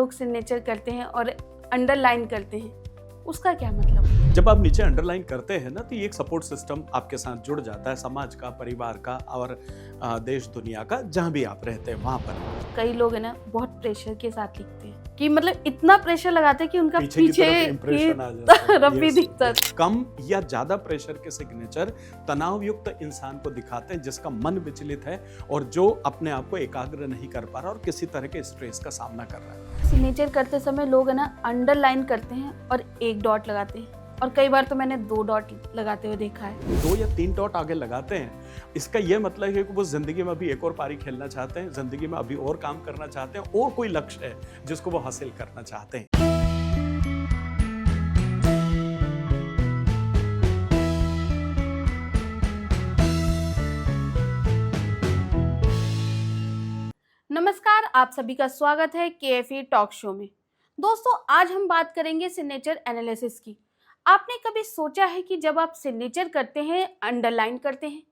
लोग सिग्नेचर करते हैं और अंडरलाइन करते हैं, उसका क्या मतलब है? जब आप नीचे अंडरलाइन करते हैं ना, तो ये एक सपोर्ट सिस्टम आपके साथ जुड़ जाता है, समाज का, परिवार का और देश दुनिया का, जहां भी आप रहते हैं वहां पर। कई लोग है ना बहुत प्रेशर के साथ लिखते हैं कि मतलब इतना प्रेशर लगाते हैं कि उनका पीछे की तरफ भी दिखता है। कम या ज्यादा प्रेशर के सिग्नेचर तनाव युक्त इंसान को दिखाते हैं जिसका मन विचलित है और जो अपने आप को एकाग्र नहीं कर पा रहा और किसी तरह के स्ट्रेस का सामना कर रहा है। सिग्नेचर करते समय लोग है ना अंडरलाइन करते हैं और एक डॉट लगाते हैं, और कई बार तो मैंने 2 डॉट लगाते हुए देखा है। 2 या 3 डॉट आगे लगाते हैं, इसका यह मतलब है कि वो जिंदगी में अभी एक और पारी खेलना चाहते हैं, जिंदगी में अभी और काम करना चाहते हैं, और कोई लक्ष्य है जिसको वो हासिल करना चाहते हैं। नमस्कार, आप सभी का स्वागत है KFE टॉक शो में। दोस्तों, आज हम बात करेंगे सिग्नेचर एनालिसिस की। आपने कभी सोचा है कि जब आप सिग्नेचर करते हैं, अंडरलाइन करते हैं,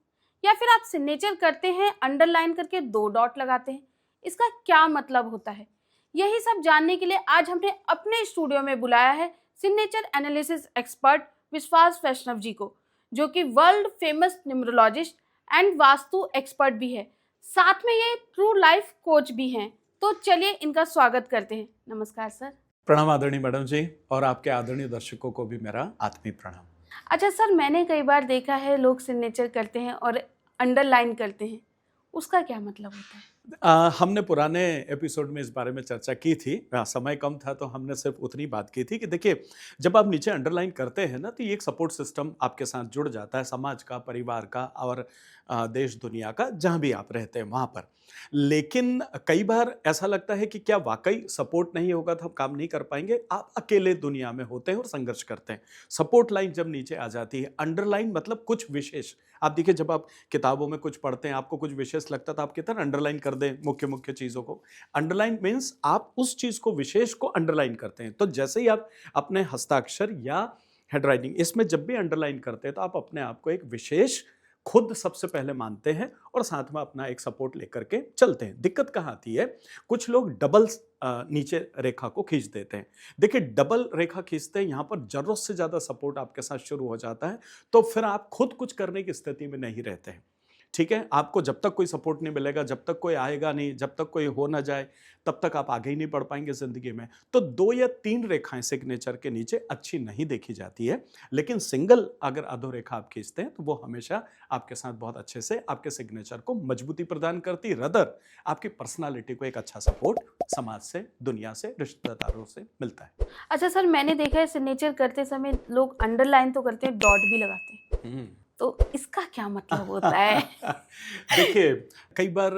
या फिर आप सिग्नेचर करते हैं, अंडरलाइन करके 2 डॉट लगाते हैं, इसका क्या मतलब होता है? यही सब जानने के लिए आज हमने अपने स्टूडियो में बुलाया है सिग्नेचर एनालिसिस एक्सपर्ट विश्वास वैष्णव जी को, जो कि world famous numerologist and vastu expert भी है, साथ में ये ट्रू लाइफ कोच भी हैं। तो चलिए इनका स्वागत करते हैं। नमस्कार सर। प्रणाम आदरणीय मैडम जी, और आपके आदरणीय दर्शकों को भी मेरा आत्मीय प्रणाम। अच्छा सर, मैंने कई बार देखा है लोग सिग्नेचर करते हैं और अंडरलाइन करते हैं, उसका क्या मतलब होता है? हमने पुराने एपिसोड में इस बारे में चर्चा की थी। समय कम था तो हमने सिर्फ उतनी बात की थी कि देखिए, जब आप नीचे अंडरलाइन करते हैं ना, तो ये एक सपोर्ट सिस्टम आपके साथ जुड़ जाता है, समाज का, परिवार का और देश दुनिया का, जहां भी आप रहते हैं वहां पर। लेकिन कई बार ऐसा लगता है कि क्या वाकई सपोर्ट नहीं होगा तो हम काम नहीं कर पाएंगे। आप अकेले दुनिया में होते हैं और संघर्ष करते हैं। सपोर्ट लाइन जब नीचे आ जाती है, अंडरलाइन मतलब कुछ विशेष। आप देखिए, जब आप किताबों में कुछ पढ़ते हैं, आपको कुछ विशेष लगता तो आप कितना अंडरलाइन कर दें मुख्य मुख्य चीज़ों को। अंडरलाइन मीन्स आप उस चीज़ को, विशेष को अंडरलाइन करते हैं। तो जैसे ही आप अपने हस्ताक्षर या हैंडराइटिंग, इसमें जब भी अंडरलाइन करते हैं तो आप अपने आप को एक विशेष खुद सबसे पहले मानते हैं और साथ में अपना एक सपोर्ट लेकर के चलते हैं। दिक्कत कहाँ आती है? कुछ लोग डबल नीचे रेखा को खींच देते हैं। देखिए, डबल रेखा खींचते हैं, यहाँ पर जरूरत से ज्यादा सपोर्ट आपके साथ शुरू हो जाता है, तो फिर आप खुद कुछ करने की स्थिति में नहीं रहते हैं। ठीक है, आपको जब तक कोई सपोर्ट नहीं मिलेगा, जब तक कोई आएगा नहीं, जब तक कोई हो ना जाए, तब तक आप आगे ही नहीं बढ़ पाएंगे जिंदगी में। तो 2 या 3 रेखाएं सिग्नेचर के नीचे अच्छी नहीं देखी जाती है, लेकिन सिंगल अगर अधोरेखा आप खींचते हैं तो वो हमेशा आपके साथ बहुत अच्छे से आपके सिग्नेचर को मजबूती प्रदान करती है। रदर आपकी पर्सनालिटी को एक अच्छा सपोर्ट समाज से, दुनिया से, रिश्तेदारों से मिलता है। अच्छा सर, मैंने देखा है सिग्नेचर करते समय लोग अंडरलाइन तो करते हैं, डॉट भी लगाते हैं, तो इसका क्या मतलब होता है? देखिए, कई बार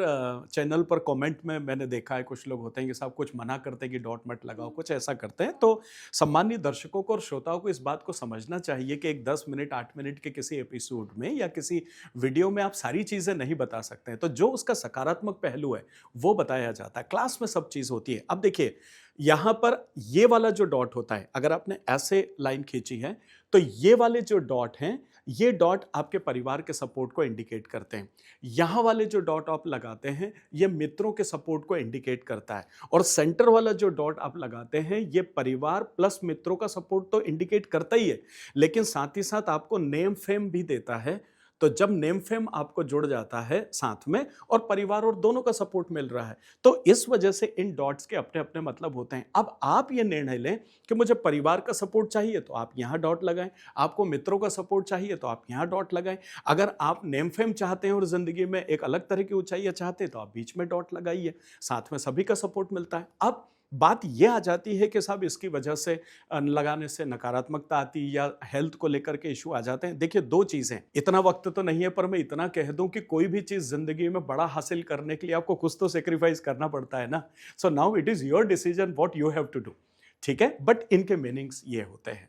चैनल पर कमेंट में मैंने देखा है, कुछ लोग होते हैं कि साहब कुछ मना करते हैं कि डॉट मत लगाओ, कुछ ऐसा करते हैं। तो सम्मानित दर्शकों को और श्रोताओं को इस बात को समझना चाहिए कि एक 10 मिनट 8 मिनट के किसी एपिसोड में या किसी वीडियो में आप सारी चीज़ें नहीं बता सकते हैं। तो जो उसका सकारात्मक पहलू है वो बताया जाता है। क्लास में सब चीज़ होती है। अब देखिए, यहाँ पर ये वाला जो डॉट होता है, अगर आपने ऐसे लाइन खींची है तो ये वाले जो डॉट हैं, ये डॉट आपके परिवार के सपोर्ट को इंडिकेट करते हैं। यहाँ वाले जो डॉट आप लगाते हैं, ये मित्रों के सपोर्ट को इंडिकेट करता है। और सेंटर वाला जो डॉट आप लगाते हैं, ये परिवार प्लस मित्रों का सपोर्ट तो इंडिकेट करता ही है, लेकिन साथ ही साथ आपको नेम फेम भी देता है। तो जब नेम फेम आपको जुड़ जाता है साथ में, और परिवार और दोनों का सपोर्ट मिल रहा है, तो इस वजह से इन डॉट्स के अपने अपने मतलब होते हैं। अब आप ये निर्णय लें कि मुझे परिवार का सपोर्ट चाहिए तो आप यहाँ डॉट लगाएं, आपको मित्रों का सपोर्ट चाहिए तो आप यहाँ डॉट लगाएं। अगर आप नेम फेम चाहते हैं और जिंदगी में एक अलग तरह की ऊंचाई चाहते हैं तो आप बीच में डॉट लगाइए, साथ में सभी का सपोर्ट मिलता है। अब बात यह आ जाती है कि साहब इसकी वजह से लगाने से नकारात्मकता आती है या हेल्थ को लेकर के इशू आ जाते हैं। देखिए, 2 चीजें, इतना वक्त तो नहीं है पर मैं इतना कह दूं कि कोई भी चीज जिंदगी में बड़ा हासिल करने के लिए आपको कुछ तो सेक्रीफाइस करना पड़ता है ना। So now it is your decision what you have to do. ठीक है, बट इनके मीनिंग्स ये होते हैं।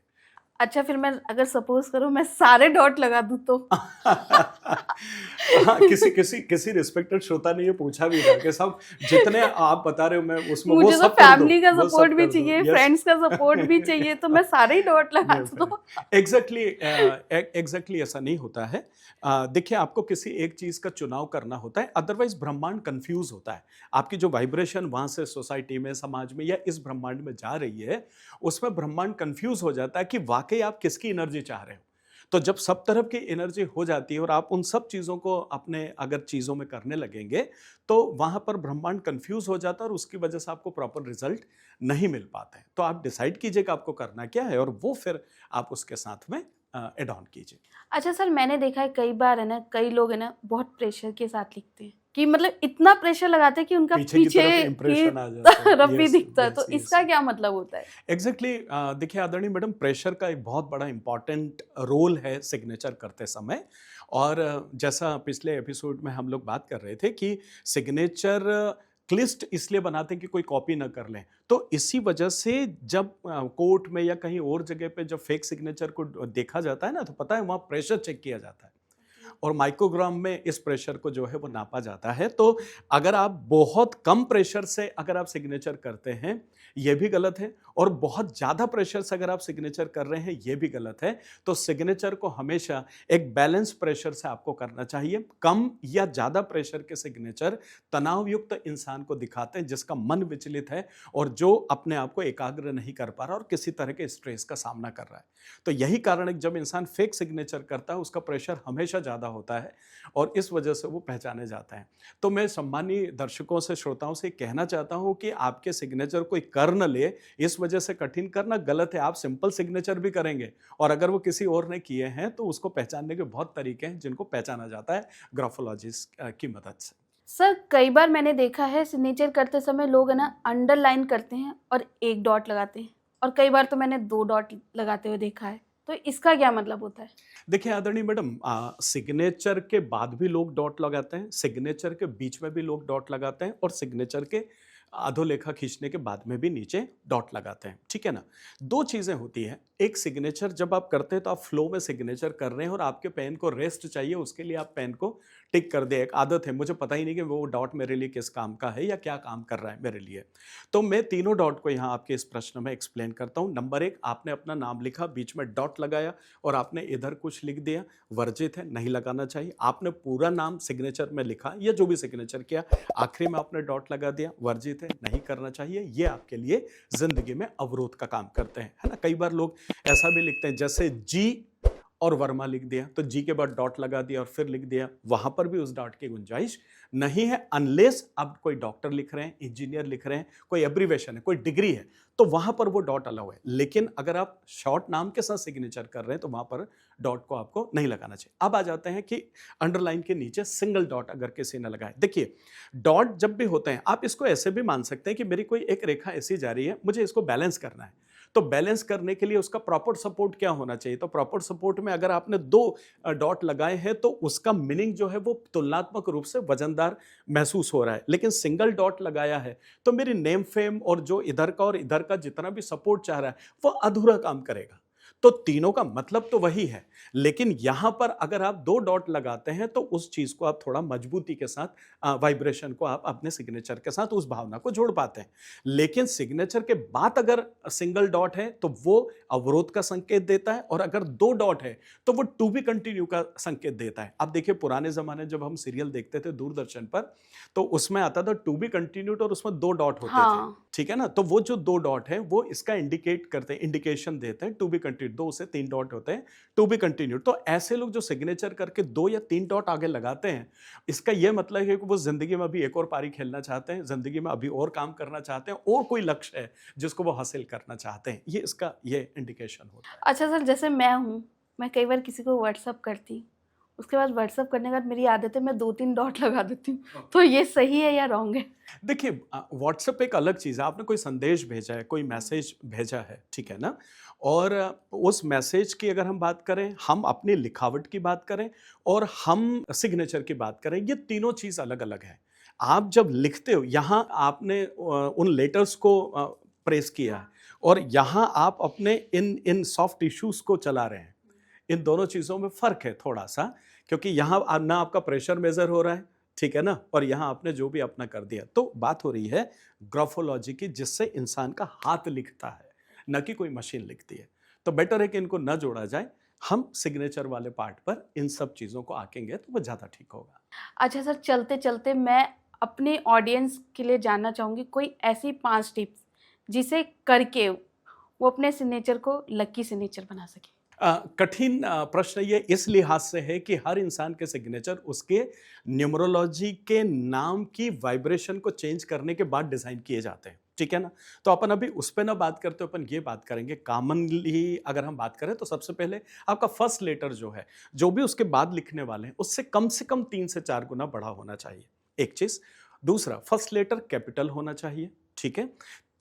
अच्छा, फिर मैं अगर सपोज करूं मैं सारे डॉट लगा दूं तो हाँ, किसी रिस्पेक्टेड श्रोता ने ये पूछा भी था कि सब जितने आप बता रहे हो मैं उसमें वो मुझे तो सब कर दो, फैमिली का वो सपोर्ट सब भी कर दो। चाहिए, यस। फ्रेंड्स का सपोर्ट भी चाहिए, तो मैं सारे ही डॉट लगा दूं तो एग्जैक्टली ऐसा नहीं होता है। देखिए, आपको किसी एक चीज का चुनाव करना होता है, अदरवाइज ब्रह्मांड कंफ्यूज होता है। आपकी जो वाइब्रेशन वहां से सोसाइटी में, समाज में या इस ब्रह्मांड में जा रही है, उसमें ब्रह्मांड कंफ्यूज हो जाता है कि वाकई आप किसकी एनर्जी चाह रहे हो। तो जब सब तरफ की एनर्जी हो जाती है और आप उन सब चीज़ों को अपने अगर चीज़ों में करने लगेंगे, तो वहाँ पर ब्रह्मांड कंफ्यूज हो जाता है और उसकी वजह से आपको प्रॉपर रिजल्ट नहीं मिल पाते हैं। तो आप डिसाइड कीजिए कि आपको करना क्या है और वो फिर आप उसके साथ में एड ऑन कीजिए। अच्छा सर, मैंने देखा है कई बार है ना, कई लोग है ना बहुत प्रेशर के साथ लिखते हैं कि मतलब इतना प्रेशर लगाते हैं कि उनका पीछे की पीछे तरफ की इंप्रेशन आ जाता है। तरफ भी यस, दिखता है, यस, तो यस। इसका क्या मतलब होता है? एग्जैक्टली देखिए आदरणीय मैडम, प्रेशर का एक बहुत बड़ा इंपॉर्टेंट रोल है सिग्नेचर करते समय। और जैसा पिछले एपिसोड में हम लोग बात कर रहे थे कि सिग्नेचर क्लिस्ट इसलिए बनाते हैं कि कोई कॉपी ना कर लें। तो इसी वजह से जब कोर्ट में या कहीं और जगह पे जब फेक सिग्नेचर को देखा जाता है ना, तो पता है वहाँ प्रेशर चेक किया जाता है और माइक्रोग्राम में इस प्रेशर को जो है वो नापा जाता है। तो अगर आप बहुत कम प्रेशर से अगर आप सिग्नेचर करते हैं, ये भी गलत है, और बहुत ज़्यादा प्रेशर से अगर आप सिग्नेचर कर रहे हैं, ये भी गलत है। तो सिग्नेचर को हमेशा एक बैलेंस प्रेशर से आपको करना चाहिए। कम या ज़्यादा प्रेशर के सिग्नेचर तनाव युक्त इंसान को दिखाते हैं जिसका मन विचलित है और जो अपने आप को एकाग्र नहीं कर पा रहा और किसी तरह के स्ट्रेस का सामना कर रहा है। तो यही कारण है कि जब इंसान फेक सिग्नेचर करता है, उसका प्रेशर हमेशा ज़्यादा होता है और इस वजह से वो पहचाने जाता है। तो मैं सम्मानीय दर्शकों से, श्रोताओं से कहना चाहता हूं कि आपके सिग्नेचर कोई कर न ले, इस वजह से कठिन करना गलत है। आप सिंपल सिग्नेचर भी करेंगे और अगर वो किसी और ने किए हैं तो उसको पहचानने के बहुत तरीके हैं जिनको पहचाना जाता है ग्राफोलॉजिस्ट की मदद से। सर कई बार मैंने देखा है सिग्नेचर करते समय लोग है ना अंडरलाइन करते हैं और एक डॉट लगाते हैं, और कई बार तो मैंने 2 डॉट लगाते हुए देखा है, तो इसका क्या मतलब होता है? देखिए आदरणीय मैडम, सिग्नेचर के बाद भी लोग डॉट लगाते हैं, सिग्नेचर के बीच में भी लोग डॉट लगाते हैं और सिग्नेचर के अधोलेखा खींचने के बाद में भी नीचे डॉट लगाते हैं। ठीक है ना? दो चीजें होती हैं। एक, सिग्नेचर जब आप करते हैं तो आप फ्लो में सिग्नेचर कर रहे हैं और आपके पेन को रेस्ट चाहिए, उसके लिए आप पेन को टिक कर दे। एक आदत है, मुझे पता ही नहीं कि वो डॉट मेरे लिए किस काम का है या क्या काम कर रहा है मेरे लिए। तो मैं तीनों डॉट को यहाँ आपके इस प्रश्न में एक्सप्लेन करता हूँ। नंबर 1, आपने अपना नाम लिखा, बीच में डॉट लगाया और आपने इधर कुछ लिख दिया, वर्जित है, नहीं लगाना चाहिए। आपने पूरा नाम सिग्नेचर में लिखा या जो भी सिग्नेचर किया, आखिरी में आपने डॉट लगा दिया, वर्जित है, नहीं करना चाहिए। ये आपके लिए जिंदगी में अवरोध का काम करते हैं, है ना? कई बार लोग ऐसा भी लिखते हैं, जैसे जी और वर्मा लिख दिया, तो जी के बाद डॉट लगा दिया और फिर लिख दिया, वहां पर भी उस डॉट की गुंजाइश नहीं है। अनलेस आप कोई डॉक्टर लिख रहे हैं, इंजीनियर लिख रहे हैं, कोई एब्रीवेशन है, कोई डिग्री है, तो वहां पर वो डॉट अलाउ है। लेकिन अगर आप शॉर्ट नाम के साथ सिग्नेचर कर रहे हैं तो वहां पर डॉट को आपको नहीं लगाना चाहिए। अब आ जाते हैं कि अंडरलाइन के नीचे सिंगल डॉट अगर किसी ने लगाए। देखिए, डॉट जब भी होते हैं, आप इसको ऐसे भी मान सकते हैं कि मेरी कोई एक रेखा ऐसी जा रही है, मुझे इसको बैलेंस करना है। तो बैलेंस करने के लिए उसका प्रॉपर सपोर्ट क्या होना चाहिए? तो प्रॉपर सपोर्ट में अगर आपने 2 डॉट लगाए हैं तो उसका मीनिंग जो है वो तुलनात्मक रूप से वजनदार महसूस हो रहा है। लेकिन सिंगल डॉट लगाया है तो मेरी नेम फेम और जो इधर का और इधर का जितना भी सपोर्ट चाह रहा है वो अधूरा काम करेगा। तो तीनों का मतलब तो वही है, लेकिन यहां पर अगर आप 2 डॉट लगाते हैं तो उस चीज को आप थोड़ा मजबूती के साथ, वाइब्रेशन को आप अपने सिग्नेचर के साथ उस भावना को जोड़ पाते हैं। लेकिन सिग्नेचर के बाद अगर सिंगल डॉट है तो वो अवरोध का संकेत देता है, और अगर 2 डॉट है तो वो टू बी कंटिन्यू का संकेत देता है। अब देखिए, पुराने जमाने जब हम सीरियल देखते थे दूरदर्शन पर, तो उसमें आता था टू बी कंटिन्यूड और उसमें 2 डॉट होते थे। ठीक है ना? तो वो जो 2 डॉट है वो इसका इंडिकेट करते हैं, इंडिकेशन देते हैं टू बी कंटिन्यूड। 2 से 3 डॉट होते हैं, टू बी कंटिन्यूड। तो ऐसे लोग जो सिग्नेचर करके 2 या 3 डॉट आगे लगाते हैं, इसका यह मतलब है कि वो जिंदगी में अभी एक और पारी खेलना चाहते हैं, जिंदगी में अभी और काम करना चाहते हैं, और कोई लक्ष्य है जिसको वो हासिल करना चाहते हैं। ये इसका ये इंडिकेशन होता है। अच्छा सर, जैसे मैं हूँ, मैं कई बार किसी को व्हाट्सअप करती, उसके बाद व्हाट्सअप करने के बाद मेरी आदत है मैं 2-3 डॉट लगा देती हूँ, तो ये सही है या रॉन्ग है? देखिए, व्हाट्सएप एक अलग चीज़ है। आपने कोई संदेश भेजा है, कोई मैसेज भेजा है, ठीक है ना? और उस मैसेज की अगर हम बात करें, हम अपनी लिखावट की बात करें और हम सिग्नेचर की बात करें, ये तीनों चीज़ अलग अलग है। आप जब लिखते हो, यहाँ आपने उन लेटर्स को प्रेस किया है और यहाँ आप अपने इन इन सॉफ्ट टिश्यूज को चला रहे हैं। इन दोनों चीज़ों में फ़र्क है थोड़ा सा, क्योंकि यहाँ ना आपका प्रेशर मेजर हो रहा है, ठीक है ना, और यहाँ आपने जो भी अपना कर दिया। तो बात हो रही है ग्राफोलॉजी की, जिससे इंसान का हाथ लिखता है, न कि कोई मशीन लिखती है। तो बेटर है कि इनको न जोड़ा जाए, हम सिग्नेचर वाले पार्ट पर इन सब चीज़ों को आकेंगे तो वो ज़्यादा ठीक होगा। अच्छा सर, चलते चलते मैं अपने ऑडियंस के लिए जानना चाहूँगी कोई ऐसी 5 टिप्स जिसे करके वो अपने सिग्नेचर को लकी सिग्नेचर बना सके। कठिन प्रश्न ये इस लिहाज से है कि हर इंसान के सिग्नेचर उसके न्यूमरोलॉजी के नाम की वाइब्रेशन को चेंज करने के बाद डिजाइन किए जाते हैं, ठीक है ना। तो अपन अभी उस पर ना बात करते, अपन ये बात करेंगे कॉमनली। अगर हम बात करें तो सबसे पहले आपका फर्स्ट लेटर जो है, जो भी उसके बाद लिखने वाले हैं, उससे कम 3 से 4 गुना बड़ा होना चाहिए, एक चीज। दूसरा, फर्स्ट लेटर कैपिटल होना चाहिए, ठीक है।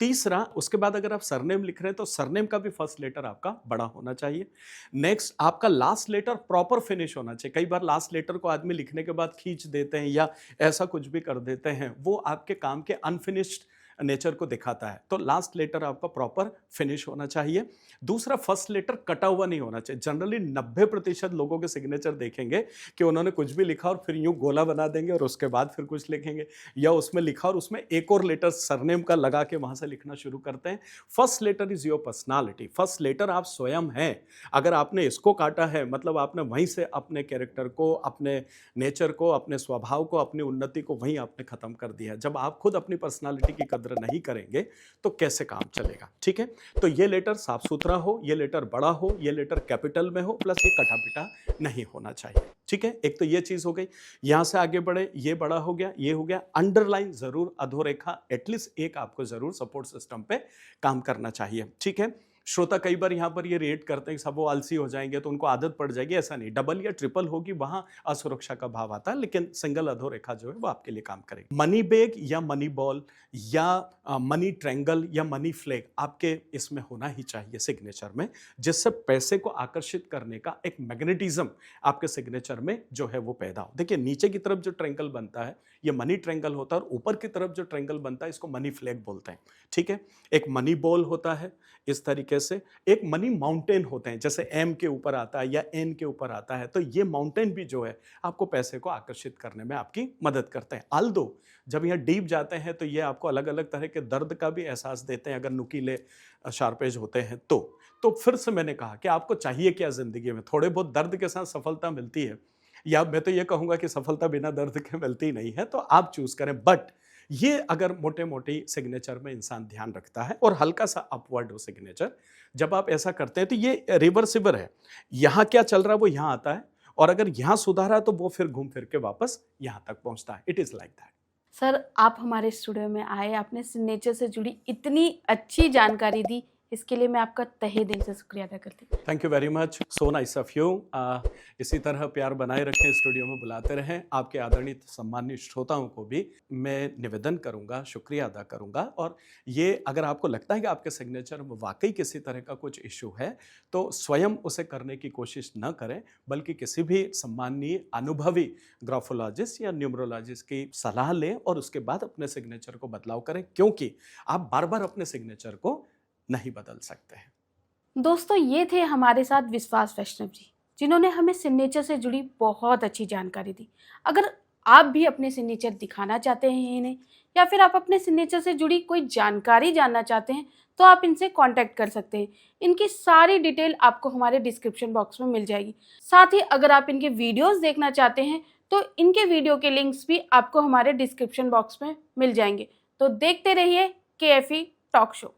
तीसरा, उसके बाद अगर आप सरनेम लिख रहे हैं तो सरनेम का भी फर्स्ट लेटर आपका बड़ा होना चाहिए। नेक्स्ट, आपका लास्ट लेटर प्रॉपर फिनिश होना चाहिए। कई बार लास्ट लेटर को आदमी लिखने के बाद खींच देते हैं या ऐसा कुछ भी कर देते हैं, वो आपके काम के अनफिनिश्ड नेचर को दिखाता है। तो लास्ट लेटर आपका प्रॉपर फिनिश होना चाहिए। दूसरा, फर्स्ट लेटर कटा हुआ नहीं होना चाहिए। जनरली 90% लोगों के सिग्नेचर देखेंगे कि उन्होंने कुछ भी लिखा और फिर यूं गोला बना देंगे और उसके बाद फिर कुछ लिखेंगे, या उसमें लिखा और उसमें एक और लेटर सरनेम का लगा के वहां से लिखना शुरू करते हैं। First letter is your personality. First letter आप स्वयं हैं। अगर आपने इसको काटा है, मतलब आपने वहीं से अपने कैरेक्टर को, अपने नेचर को, अपने स्वभाव को, अपनी उन्नति को वहीं आपने खत्म कर दिया। जब आप खुद अपनी पर्सनालिटी की कदर नहीं करेंगे तो कैसे काम चलेगा, ठीक है। तो ये लेटर साफ सुथरा हो, ये लेटर बड़ा हो, ये लेटर कैपिटल में हो, प्लस ये कटा पिटा नहीं होना चाहिए, ठीक है। एक तो ये चीज हो गई। यहां से आगे बढ़े, ये बड़ा हो गया, ये हो गया। अंडरलाइन जरूर, अधोरेखा एटलीस्ट एक आपको जरूर सपोर्ट सिस्टम पे काम करना चाहिए, ठीक है। श्रोता कई बार यहाँ पर ये रेट करते हैं कि सब वो आलसी हो जाएंगे तो उनको आदत पड़ जाएगी। ऐसा नहीं, डबल या ट्रिपल होगी, वहां असुरक्षा का भाव आता है, लेकिन सिंगल अधोरेखा जो है वो आपके लिए काम करेगी। मनी बैग या मनी बॉल या मनी ट्रायंगल या मनी फ्लैग आपके इसमें होना ही चाहिए सिग्नेचर में, जिससे पैसे को आकर्षित करने का एक मैग्नेटिज्म आपके सिग्नेचर में जो है वो पैदा हो। देखिए, नीचे की तरफ जो ट्रायंगल बनता है ये मनी ट्रायंगल होता है, और ऊपर की तरफ जो ट्रायंगल बनता है इसको मनी फ्लैग बोलते हैं, ठीक है। एक मनी बॉल होता है इस तरीके से, एक मनी माउंटेन होते हैं, जैसे एम के ऊपर आता है या एन के ऊपर आता है। तो ये माउंटेन भी जो है आपको पैसे को आकर्षित करने में आपकी मदद करते हैं। आल्दो जब यहाँ डीप जाते हैं तो ये आपको अलग अलग तरह के दर्द का भी एहसास देते हैं, अगर नुकीले शार्पेज होते हैं तो फिर से मैंने कहा कि आपको चाहिए क्या जिंदगी में। थोड़े बहुत दर्द के साथ सफलता मिलती है, या मैं तो ये कहूंगा कि सफलता बिना दर्द के मिलती नहीं है, तो आप चूज करें। बट ये अगर मोटे मोटी सिग्नेचर में इंसान ध्यान रखता है और हल्का सा अपवर्ड हो सिग्नेचर, जब आप ऐसा करते हैं तो ये रिवर्सिबल है। यहाँ क्या चल रहा है वो यहाँ आता है, और अगर यहाँ सुधारा तो वो फिर घूम फिर के वापस यहाँ तक पहुँचता है। It is like that. Sir, आप हमारे स्टूडियो में आए, आपने सिग्नेचर से जुड़ी इतनी अच्छी जानकारी दी, इसके लिए मैं आपका तहे दिल से शुक्रिया अदा करती हूँ। Thank you very much, so nice of you. इसी तरह प्यार बनाए रखें, स्टूडियो में बुलाते रहें। आपके आदरणीय सम्मानित श्रोताओं को भी मैं निवेदन करूंगा, शुक्रिया अदा करूंगा। और ये अगर आपको लगता है कि आपके सिग्नेचर में वाकई किसी तरह का कुछ इशू है तो स्वयं उसे करने की कोशिश न करें, बल्कि किसी भी सम्मानीय अनुभवी ग्राफोलॉजिस्ट या न्यूमरोलॉजिस्ट की सलाह लें और उसके बाद अपने सिग्नेचर को बदलाव करें, क्योंकि आप बार बार अपने सिग्नेचर को नहीं बदल सकते हैं। दोस्तों, ये थे हमारे साथ विश्वास वैष्णव जी, जिन्होंने हमें सिग्नेचर से जुड़ी बहुत अच्छी जानकारी दी। अगर आप भी अपने सिग्नेचर दिखाना चाहते हैं इन्हें, या फिर आप अपने सिग्नेचर से जुड़ी कोई जानकारी जानना चाहते हैं, तो आप इनसे कांटेक्ट कर सकते हैं। इनकी सारी डिटेल आपको हमारे डिस्क्रिप्शन बॉक्स में मिल जाएगी। साथ ही अगर आप इनके वीडियोस देखना चाहते हैं तो इनके वीडियो के लिंक्स भी आपको हमारे डिस्क्रिप्शन बॉक्स में मिल जाएंगे। तो देखते रहिए KFE टॉक शो।